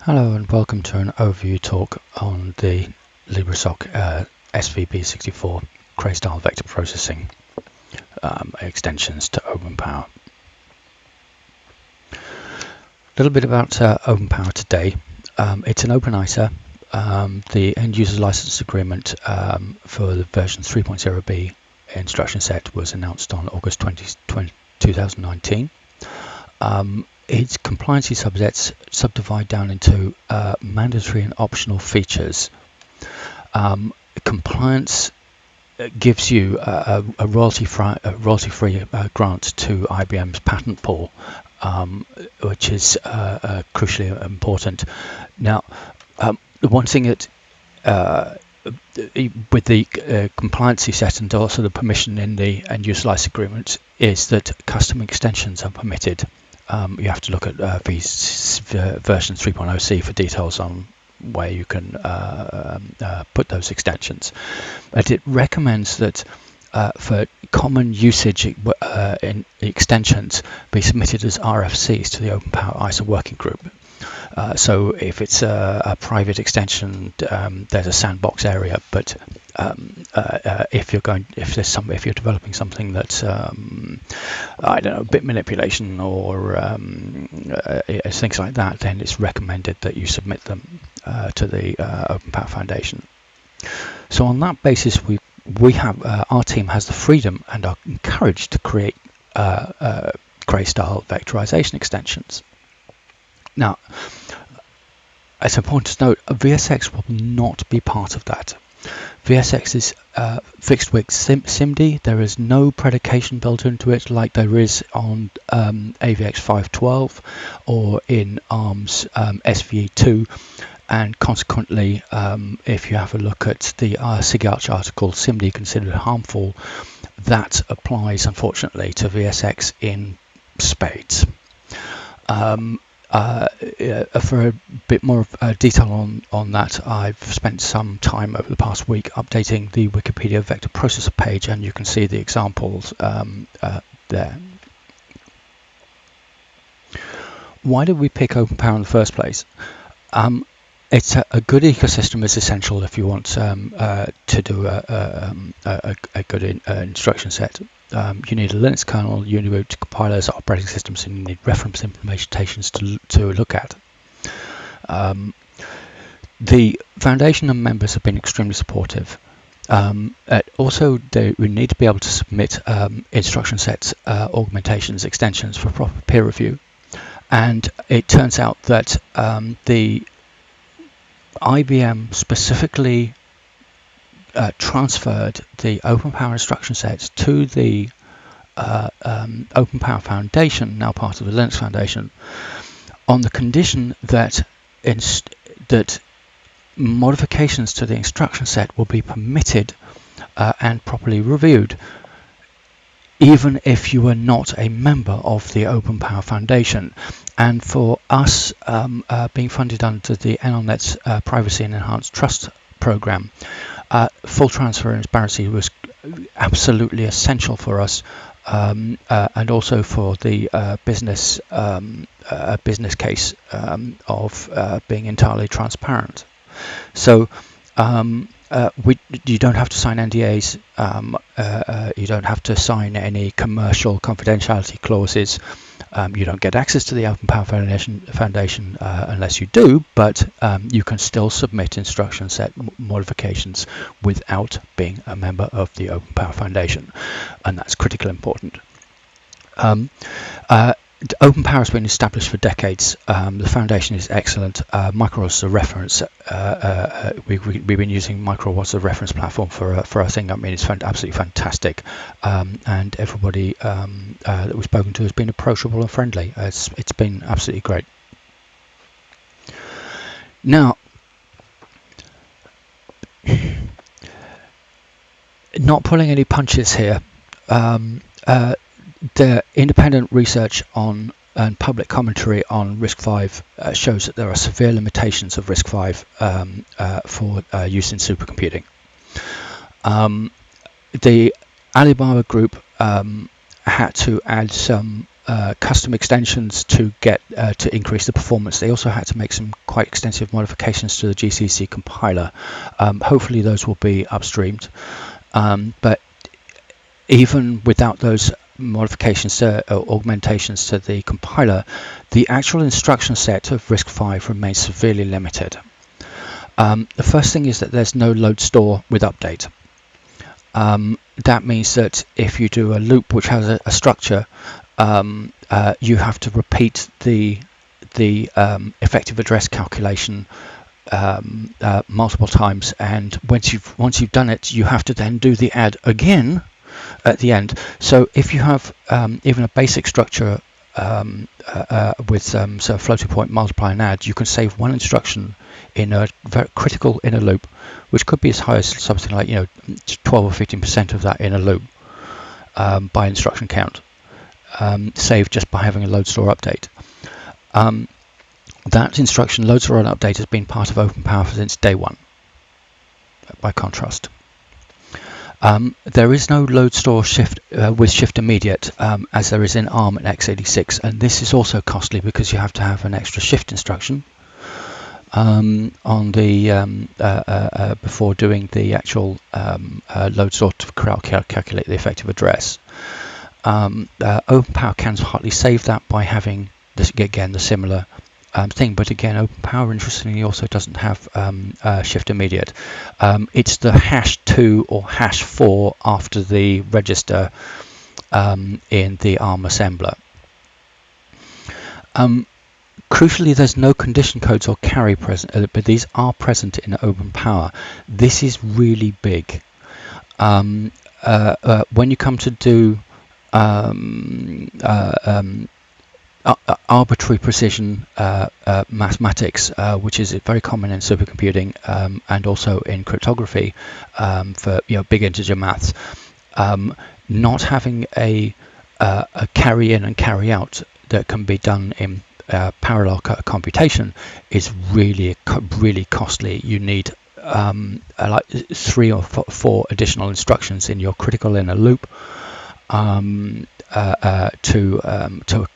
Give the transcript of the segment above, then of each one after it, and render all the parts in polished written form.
Hello and welcome to an overview talk on the LibreSoc SVB64 Cray-style vector processing extensions to OpenPower. A little bit about OpenPower today. It's an open ISA. The end user license agreement for the version 3.0b instruction set was announced on August 2019. Its compliancy subsets subdivide down into mandatory and optional features. Compliance gives you a royalty-free grant to IBM's patent pool, which is crucially important. Now, the one thing that with the compliancy set and also the permission in the end user license agreement is that custom extensions are permitted. You have to look at version 3.0c for details on where you can put those extensions. But it recommends that for common usage in extensions be submitted as RFCs to the OpenPower ISA working group. So if it's a private extension, there's a sandbox area. But if you're developing something that's I don't know, bit manipulation or things like that, then it's recommended that you submit them to the OpenPower Foundation. So on that basis, we have our team has the freedom and are encouraged to create Cray-style vectorization extensions. Now, it's important to note, VSX will not be part of that. VSX is fixed with SIMD. There is no predication built into it like there is on AVX 512 or in ARM's SVE2. And consequently, if you have a look at the SIGARCH article, SIMD considered harmful, that applies unfortunately to VSX in spades. For a bit more detail on that, I've spent some time over the past week updating the Wikipedia vector processor page, and you can see the examples there. Why did we pick OpenPower in the first place? It's a good ecosystem is essential if you want to do a good instruction set. You need a Linux kernel, you need compilers, operating systems, and you need reference implementations to look at. The foundation and members have been extremely supportive. Also, we need to be able to submit instruction sets, augmentations, extensions for proper peer review. And it turns out that the IBM specifically transferred the OpenPower instruction sets to the OpenPower Foundation, now part of the Linux Foundation, on the condition that that modifications to the instruction set will be permitted and properly reviewed, even if you are not a member of the OpenPower Foundation. And for us, being funded under the NLNet's Privacy and Enhanced Trust program, full transparency was absolutely essential for us, and also for the business case of being entirely transparent. So you don't have to sign NDAs, you don't have to sign any commercial confidentiality clauses. You don't get access to the OpenPower Foundation unless you do, but you can still submit instruction set modifications without being a member of the OpenPower Foundation, and that's critically important. OpenPower has been established for decades. The foundation is excellent. Micro as a reference. We've been using Micro as a reference platform for our thing. I mean, it's absolutely fantastic. And everybody that we've spoken to has been approachable and friendly. It's been absolutely great. Now, not pulling any punches here. The independent research on and public commentary on RISC-V shows that there are severe limitations of RISC-V for use in supercomputing. The Alibaba group had to add some custom extensions to get to increase the performance. They also had to make some quite extensive modifications to the GCC compiler. Hopefully those will be upstreamed, but even without those modifications or augmentations to the compiler, the actual instruction set of RISC-V remains severely limited. The first thing is that there's no load store with update. That means that if you do a loop which has a structure, you have to repeat the effective address calculation multiple times, and once you've done it, you have to then do the add again at the end. So if you have even a basic structure with sort of floating point multiply and add, you can save one instruction in a very critical inner loop, which could be as high as something like 12 or 15% of that inner loop by instruction count, saved just by having a load store update. That instruction load store and update has been part of OpenPower since day one, by contrast. There is no load store shift with shift immediate as there is in ARM and x86, and this is also costly because you have to have an extra shift instruction on the before doing the actual load store to calculate the effective address. OpenPower can hardly save that by having this again the similar thing, but again OpenPower interestingly also doesn't have shift immediate. It's the #2 or #4 after the register in the ARM assembler. Crucially, there's no condition codes or carry present, but these are present in OpenPower. This is really big. When you come to do arbitrary precision mathematics, which is very common in supercomputing and also in cryptography for big integer maths, not having a carry in and carry out that can be done in parallel computation is really costly. You need like 3 or 4 additional instructions in your critical inner loop to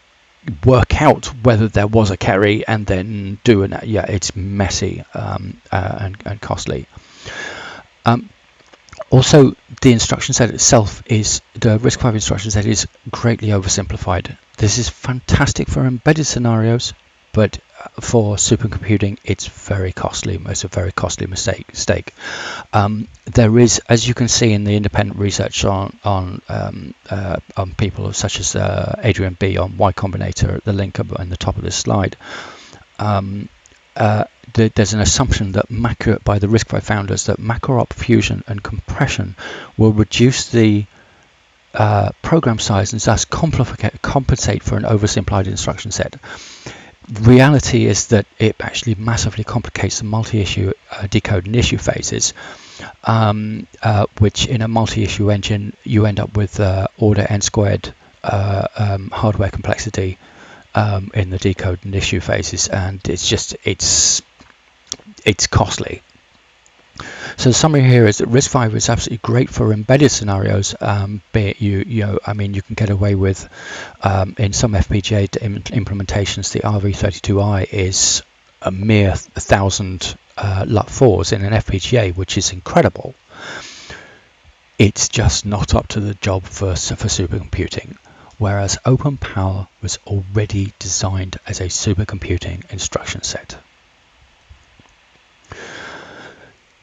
work out whether there was a carry and then do an it's messy and costly. Also, the instruction set itself is the RISC-V instruction set is greatly oversimplified. This is fantastic for embedded scenarios, but for supercomputing, it's very costly. It's a very costly mistake. There is, as you can see in the independent research on people such as Adrian B on Y Combinator, the link on the top of this slide. There's an assumption that by the RISC-V founders that macro-op fusion and compression will reduce the program size and thus compensate for an oversimplified instruction set. Reality is that it actually massively complicates the multi-issue decode and issue phases, which in a multi-issue engine you end up with order n squared hardware complexity in the decode and issue phases, and it's costly. So the summary here is that RISC-V is absolutely great for embedded scenarios, be it you can get away with in some FPGA implementations the RV32i is a mere 1,000 LUT4s in an FPGA, which is incredible. It's just not up to the job for supercomputing, whereas OpenPower was already designed as a supercomputing instruction set.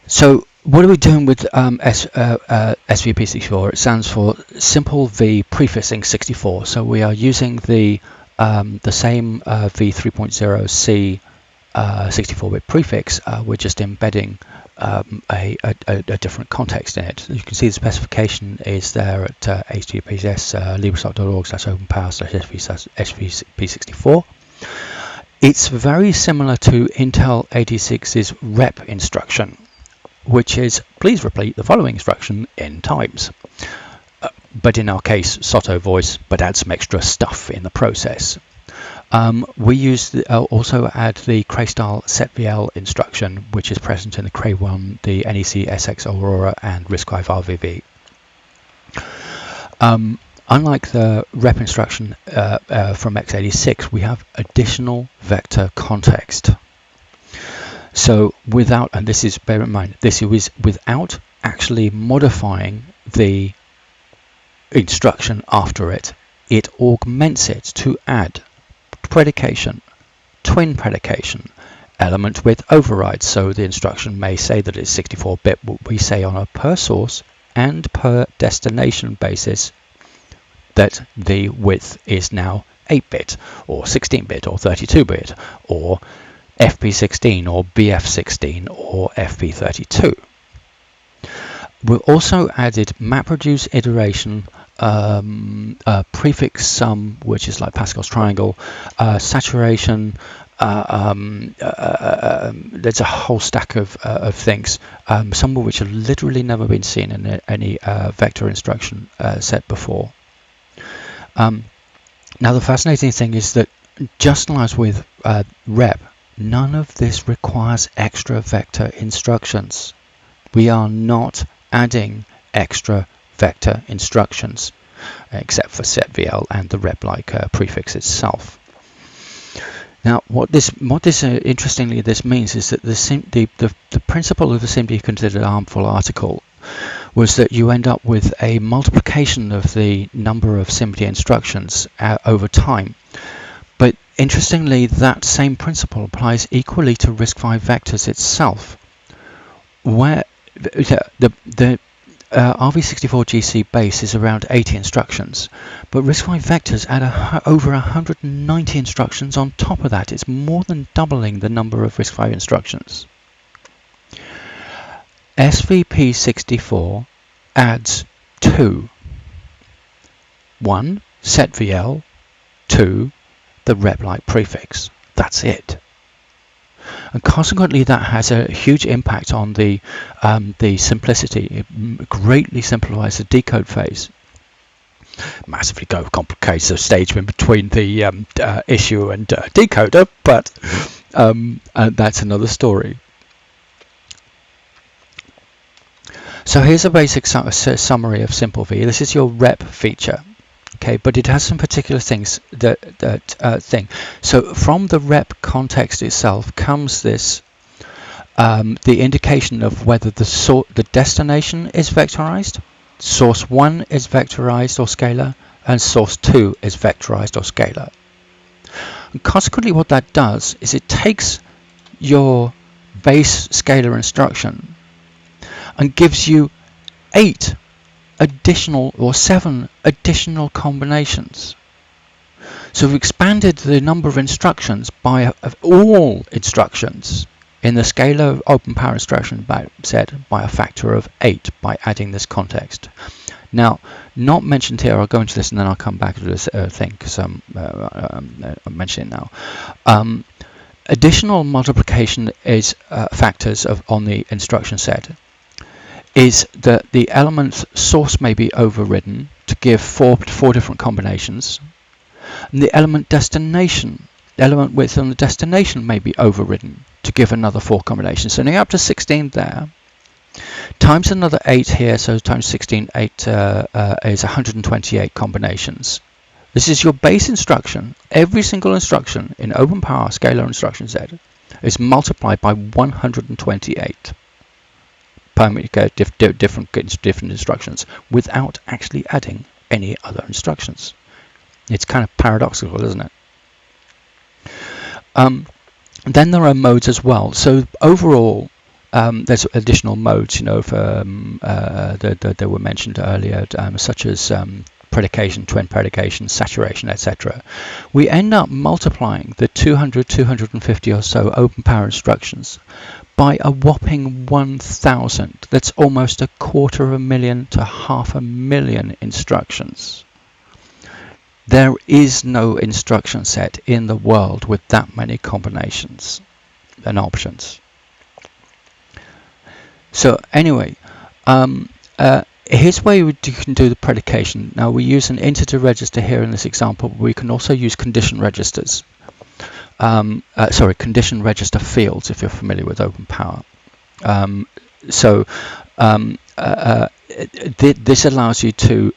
So what are we doing with SVP64? It stands for Simple V Prefixing 64. So we are using the same V3.0C 64-bit prefix. We're just embedding a different context in it. You can see the specification is there at https libresoft.org/openpower/svp64. It's very similar to Intel 86's rep instruction, which is please repeat the following instruction n times. But in our case, SOTO voice, but add some extra stuff in the process. We use also add the Cray-style setvl instruction, which is present in the Cray1, the NEC SX Aurora, and RISC-V RVV. Unlike the rep instruction from x86, we have additional vector context. So without, and this is, bear in mind, this is without actually modifying the instruction after it, it augments it to add predication, twin predication, element with overrides. So the instruction may say that it's 64-bit, but we say on a per source and per destination basis that the width is now 8-bit or 16-bit or 32-bit or FP16 or BF16 or FP32. We've also added MapReduce iteration, prefix sum, which is like Pascal's triangle, saturation. There's a whole stack of things, some of which have literally never been seen in any vector instruction set before. Now the fascinating thing is that just as with rep, none of this requires extra vector instructions. We are not adding extra vector instructions except for setvl and the rep-like prefix itself. Now, what this interestingly this means is that the principle of the SIMD considered harmful article was that you end up with a multiplication of the number of SIMD instructions over time. But interestingly, that same principle applies equally to RISC-V vectors itself, where the RV64GC base is around 80 instructions, but RISC-V vectors add over 190 instructions on top of that. It's more than doubling the number of RISC-V instructions. SVP64 adds 2. 1. setvl, 2. the rep-like prefix. That's it. And consequently, that has a huge impact on the simplicity. It greatly simplifies the decode phase. Massively complicates the stage in between the issue and decoder, but that's another story. So here's a basic summary of Simple V. This is your rep feature. Okay, but it has some particular things thing. So from the rep context itself comes this the indication of whether the destination is vectorized, source 1 is vectorized or scalar, and source 2 is vectorized or scalar. And consequently, what that does is it takes your base scalar instruction and gives you 8 additional or 7 additional combinations. So we've expanded the number of instructions of all instructions in the scalar open power instruction set by a factor of 8 by adding this context. Now, not mentioned here, I'll go into this and then I'll come back to this thing because I'm mentioning it now. Additional multiplication is factors on the instruction set is that the element source may be overridden to give four different combinations, and the element destination, the element width on the destination may be overridden to give another 4 combinations. So now you're up to 16 there, times another 8 here, so times 16, 8 is 128 combinations. This is your base instruction. Every single instruction in open power scalar instruction set is multiplied by 128. Different instructions without actually adding any other instructions. It's kind of paradoxical, isn't it? Then there are modes as well. So overall, there's additional modes, that were mentioned earlier, such as predication, twin predication, saturation, etc. We end up multiplying the 250 or so open power instructions by a whopping 1,000. That's almost 250,000 to 500,000 instructions. There is no instruction set in the world with that many combinations and options. So anyway, here's where you can do the predication. Now we use an integer register here in this example, but we can also use condition registers. Condition register fields if you're familiar with open power. This allows you to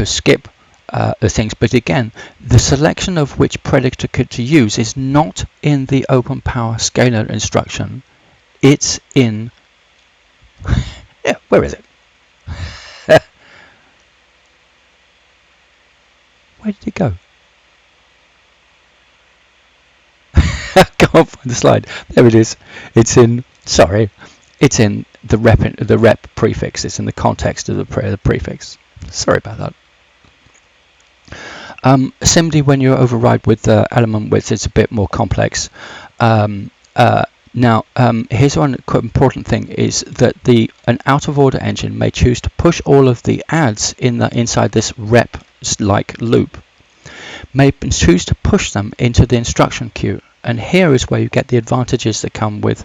skip the things. But again, the selection of which predicate to use is not in the open power scalar instruction. It's in yeah, where is it? Where did it go? Go on, find the slide. There it is. It's in. Sorry, it's in the rep prefix. It's in the context of the prefix. Sorry about that. Similarly, when you override with the element width, it's a bit more complex. Now, here's one important thing: is that an out-of-order engine may choose to push all of the adds inside this rep-like loop. May choose to push them into the instruction queue, and here is where you get the advantages that come with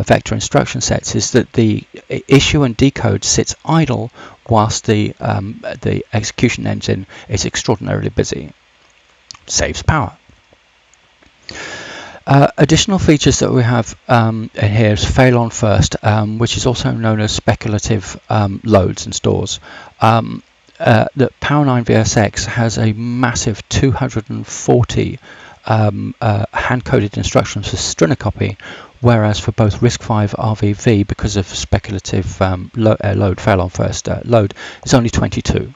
vector instruction sets. Is that the issue and decode sits idle whilst the execution engine is extraordinarily busy. Saves power. Additional features that we have in here is fail on first, which is also known as speculative loads and stores. The Power9 VSX has a massive 240 hand-coded instructions for string copy, whereas for both RISC-V RVV, because of speculative load fail on first load, it's only 22.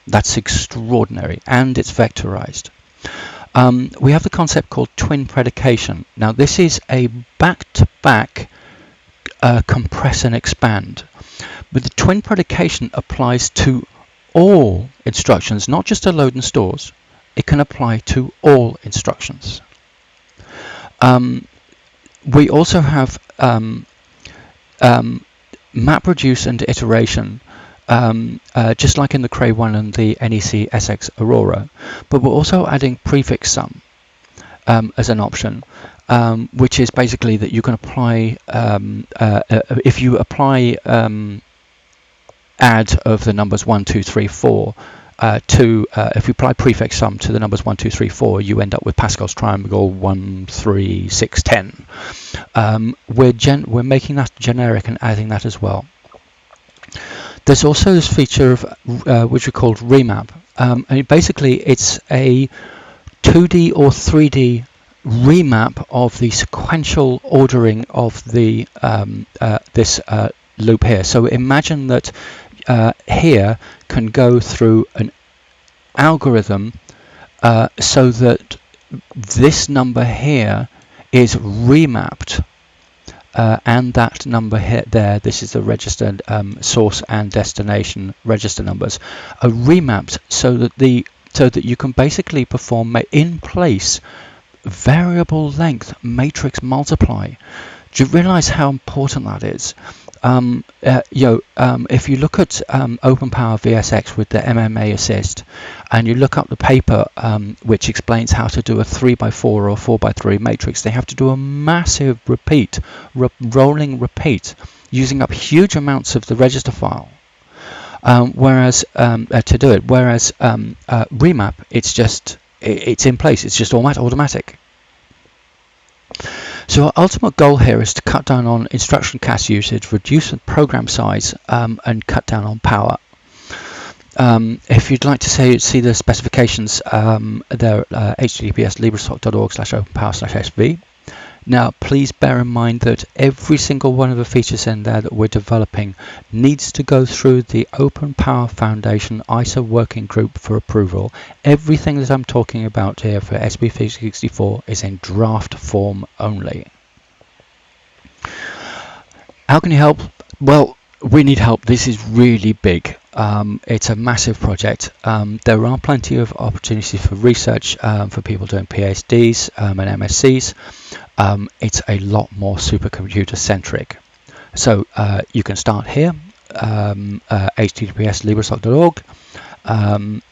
That's extraordinary, and it's vectorized. We have the concept called twin predication. Now, this is a back-to-back compress and expand, but the twin predication applies to all instructions, not just to load and stores. It can apply to all instructions. We also have map reduce and iteration, just like in the Cray1 and the NEC SX Aurora, but we're also adding prefix sum as an option, which is basically that you can apply, if you apply add of the numbers 1, 2, 3, 4 if you apply prefix sum to the numbers 1, 2, 3, 4, you end up with Pascal's triangle 1, 3, 6, 10. We're making that generic and adding that as well. There's also this feature of which we call remap. And basically, it's a 2D or 3D remap of the sequential ordering of the this loop here. So imagine that here can go through an algorithm so that this number here is remapped, and that number here, this is the registered source and destination register numbers, are remapped so that you can basically perform in place variable length matrix multiply. Do you realize how important that is? If you look at OpenPower VSX with the MMA assist, and you look up the paper which explains how to do a 3x4 or 4x3 matrix, they have to do a massive rolling repeat, using up huge amounts of the register file. Whereas remap, it's in place. It's just automatic. So our ultimate goal here is to cut down on instruction cache usage, reduce the program size, and cut down on power. If you'd like to see the specifications, they're https://libresoft.org/openpower/sv. Now, please bear in mind that every single one of the features in there that we're developing needs to go through the Open Power Foundation ISO working group for approval. Everything that I'm talking about here for SB364 is in draft form only. How can you help? Well, we need help. This is really big. It's a massive project. There are plenty of opportunities for research for people doing PhDs and MSCs. It's a lot more supercomputer centric. So you can start here, https://libresoft.org.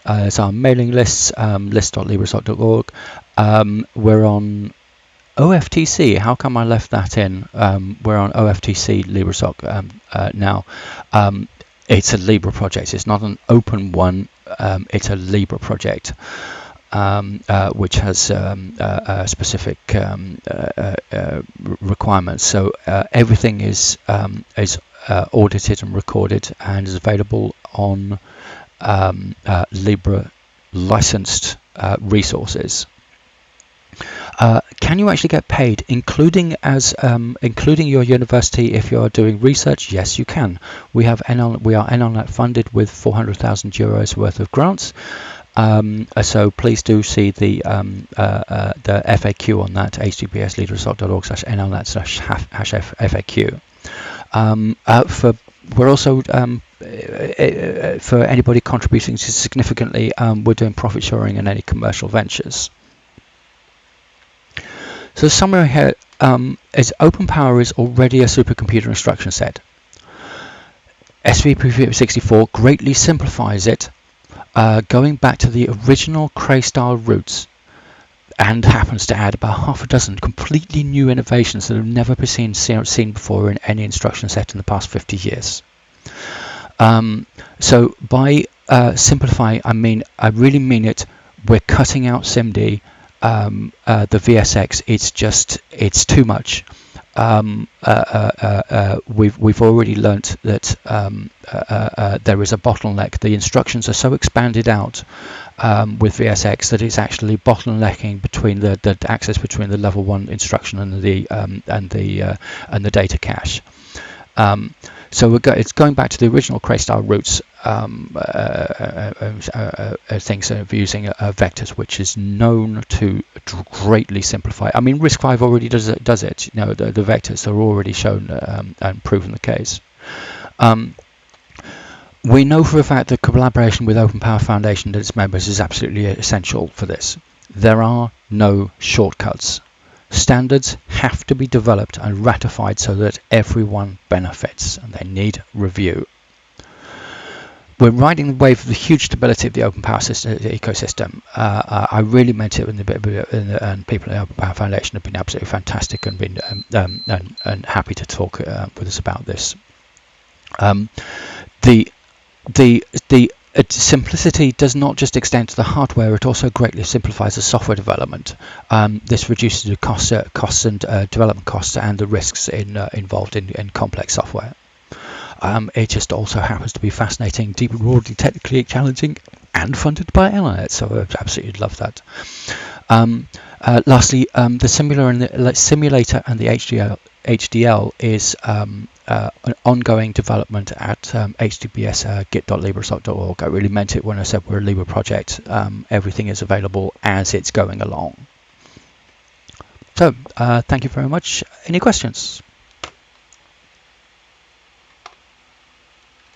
There's our mailing lists, list.libresoft.org. We're on OFTC. How come I left that in? We're on OFTC LibreSoc now. It's a Libre project. It's not an open one. It's a Libre project, which has specific requirements. So everything is audited and recorded and is available on Libre licensed resources. Can you actually get paid, including your university if you are doing research? Yes, you can. We are NLNet funded with 400,000 euros worth of grants. So please do see the FAQ on that, https://leadresult.org/NLNet/FAQ. We're also for anybody contributing significantly, we're doing profit sharing in any commercial ventures. So the summary here is OpenPower is already a supercomputer instruction set. SVP64 greatly simplifies it, going back to the original Cray-style roots, and happens to add about half a dozen completely new innovations that have never been seen before in any instruction set in the past 50 years. So by simplifying, I really mean it. We're cutting out SIMD. The VSX, it's too much. We've already learnt that there is a bottleneck. The instructions are so expanded out with VSX that it's actually bottlenecking between the access between the level 1 instruction and the data cache. So it's going back to the original Cray-style roots, things of using vectors, which is known to greatly simplify. I mean, RISC-V already does it. You know, the vectors are already shown and proven the case. We know for a fact that collaboration with OpenPower Foundation and its members is absolutely essential for this. There are no shortcuts. Standards have to be developed and ratified so that everyone benefits, and they need review. We're riding the wave of the huge stability of the OpenPower ecosystem. I really meant it, and people at the OpenPower Foundation have been absolutely fantastic and been and happy to talk with us about this. The simplicity does not just extend to the hardware; it also greatly simplifies the software development. This reduces the costs and development costs and the risks involved in complex software. It just also happens to be fascinating, deep, broadly, technically challenging, and funded by NLNet. So I absolutely love that. Lastly, the simulator and the HDL is an ongoing development at https git.libresoft.org. I really meant it when I said we're a Libre project. Everything is available as it's going along. So thank you very much. Any questions?